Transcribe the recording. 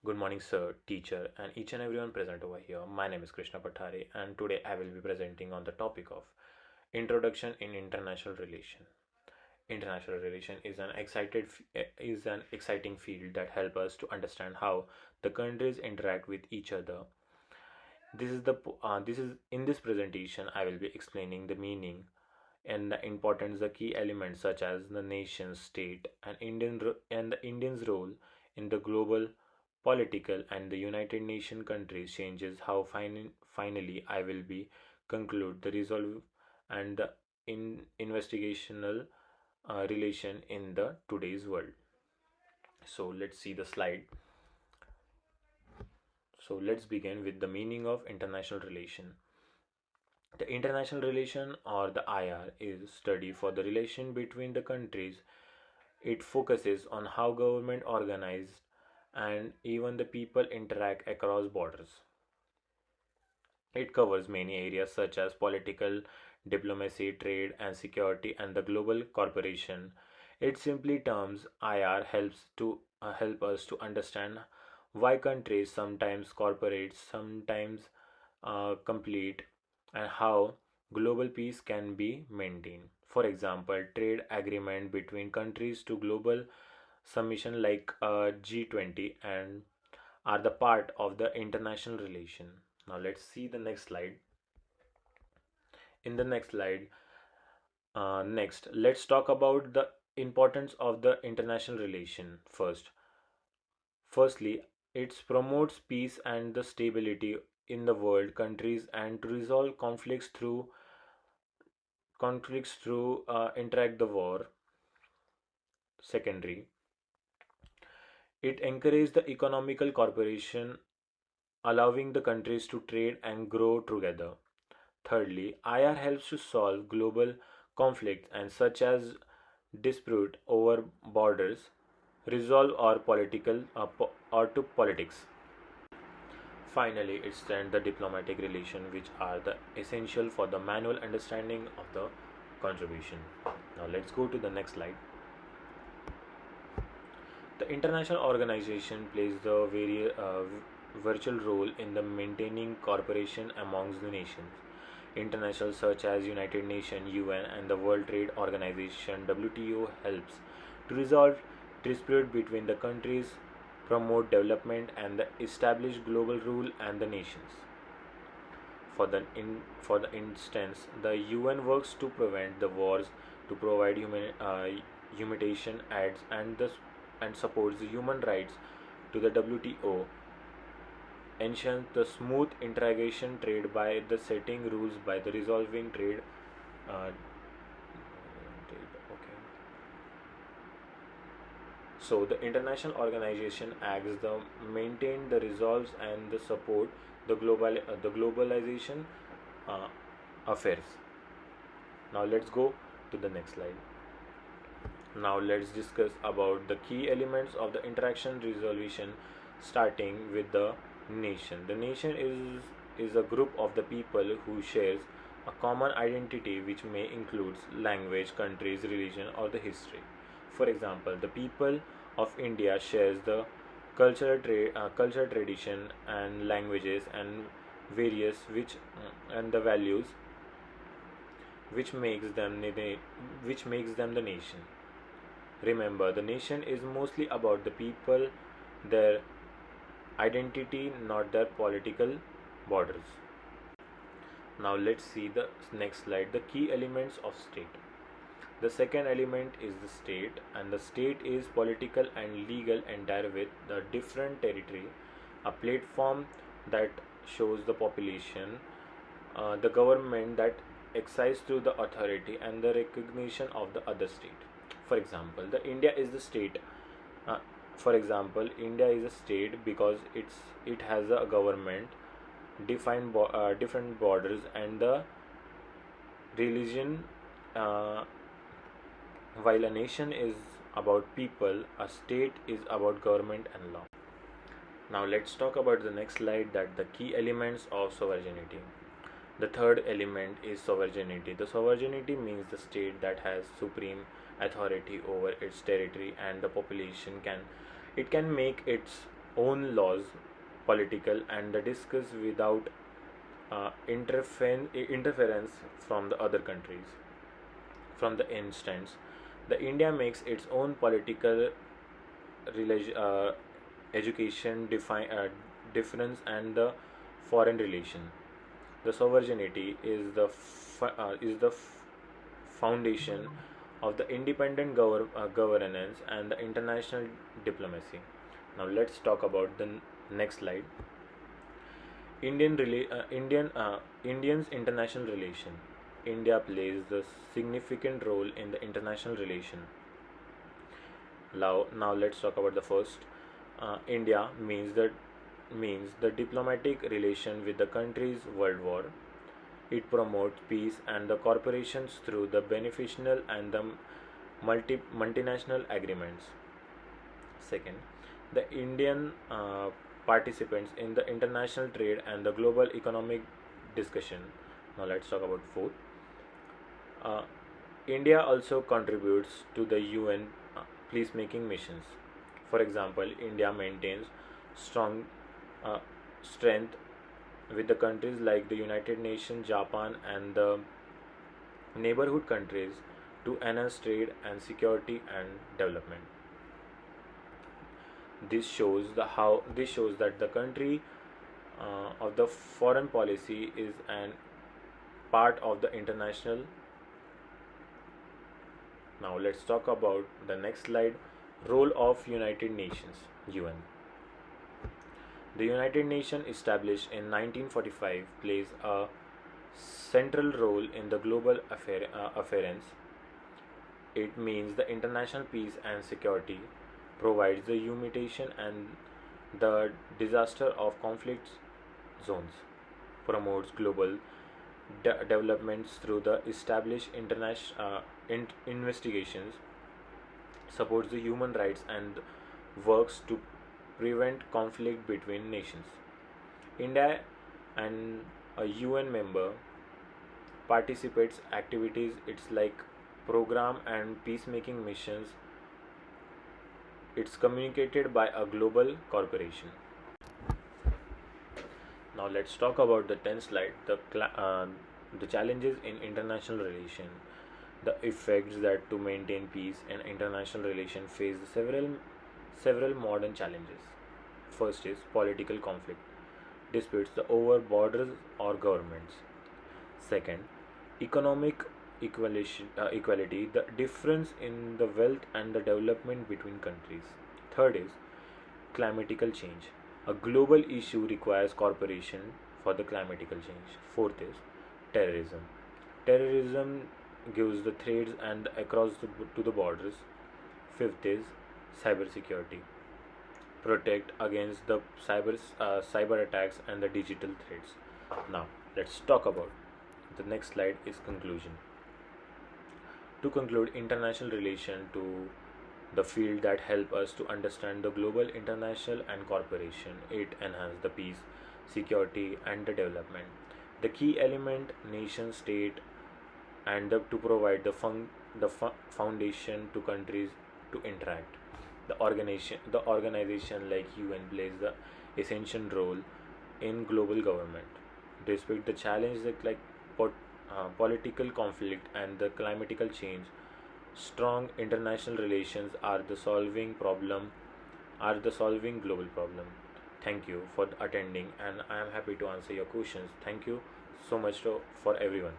Good morning, sir, teacher, and each and everyone present over here. My name is Krishna Pathare, and today I will be presenting on the topic of Introduction in International Relation. International relation is an exciting field that helps us to understand how the countries interact with each other. This is in this presentation I will be explaining the meaning and the importance, the key elements such as the nation state and the Indian's role in the global political and the United Nations countries changes how finally I will be conclude the resolve and the investigational relation in the today's world. So let's see the slide. So let's begin with the meaning of international relation. The international relation or the IR is study for the relation between the countries. It focuses on how government organized and even the people interact across borders. It covers many areas such as political, diplomacy, trade and security and the global cooperation. It simply terms IR help us to understand why countries sometimes cooperate, sometimes complete, and how global peace can be maintained. For example, trade agreement between countries to global submission like G20 and are the part of the international relation. Now let's see the next slide. In the next slide, next let's talk about the importance of the international relation first. Firstly, it promotes peace and the stability in the world countries and to resolve conflicts through interact the war. Secondary, it encourages the economical cooperation, allowing the countries to trade and grow together. Thirdly, IR helps to solve global conflicts and such as dispute over borders, resolve or or to politics. Finally, it stands the diplomatic relations which are the essential for the manual understanding of the contribution. Now let's go to the next slide. The international organization plays the very virtual role in the maintaining cooperation amongst the nations. International such as United Nations (UN) and the World Trade Organization (WTO) helps to resolve dispute between the countries, promote development, and the establish global rule and the nations. For the instance, the UN works to prevent the wars, to provide humanitarian aids, and supports the human rights to the WTO, ensures the smooth integration trade by the setting rules by the resolving trade. Okay. So the international organization acts the maintain the resolves and the support the globalization uh, affairs. Now let's go to the next slide. Now let's discuss about the key elements of the interaction resolution, starting with the nation. The nation is a group of the people who shares a common identity which may include language, countries, religion or the history. For example, the people of India shares the culture tradition and languages and various and the values which makes them the nation. Remember, the nation is mostly about the people, their identity, not their political borders. Now let's see the next slide, the key elements of state. The second element is the state, and the state is political and legal entire with the different territory, a platform that shows the population, the government that exercise through the authority and the recognition of the other state. For example, the India is the state. Uh, for example, India is a state because it has a government, different borders, and the religion. Uh, while a nation is about people, a state is about government and law. Now let's talk about the next slide, that the key elements of sovereignty. The third element is sovereignty. The sovereignty means the state that has supreme authority over its territory and the population can make its own laws, political, and the discuss without interference from the other countries. From the instance, the India makes its own political education difference and the foreign relation. The sovereignty is the foundation of the independent governance and the international diplomacy. Now let's talk about the next slide. Indians international relation. India plays the significant role in the international relation. Now let's talk about the first. India means the diplomatic relation with the countries world war. It promotes peace and the corporations through the beneficial and the multinational agreements. Second, the Indian participants in the international trade and the global economic discussion. Now let's talk about fourth. Uh, India also contributes to the UN peacemaking missions. For example, India maintains strong uh, strength with the countries like the United Nations, Japan, and the neighborhood countries to enhance trade and security and development. This shows that the country of the foreign policy is an part of the international. Now let's talk about the next slide. Role of United Nations (UN). The United Nations, established in 1945, plays a central role in the global affairs. It means the international peace and security, provides the humanitarian and the disaster of conflict zones, promotes global developments through the established international investigations, supports the human rights, and works to prevent conflict between nations. India and a UN member participates activities it's like program and peacemaking missions. It's communicated by a global corporation. Now let's talk about the 10th slide. The challenges in international relation. The effects that to maintain peace and international relation face several modern challenges. First is political conflict, disputes the over borders or governments. Second, economic equality, the difference in the wealth and the development between countries. Third is climatical change. A global issue requires cooperation for the climatical change. Fourth is terrorism. Terrorism gives the threats and across to the borders. Fifth is cybersecurity. Protect against the cyber attacks and the digital threats. Now let's talk about the next slide is conclusion. To conclude, international relation to the field that help us to understand the global international and corporation. It enhance the peace, security, and the development. The key element nation state and to provide the foundation to countries to interact. The organization like UN plays the essential role in global government. Despite the challenge like political conflict and the climatical change, strong international relations are the solving global problem. Thank you for attending, and I am happy to answer your questions. Thank you so much for everyone.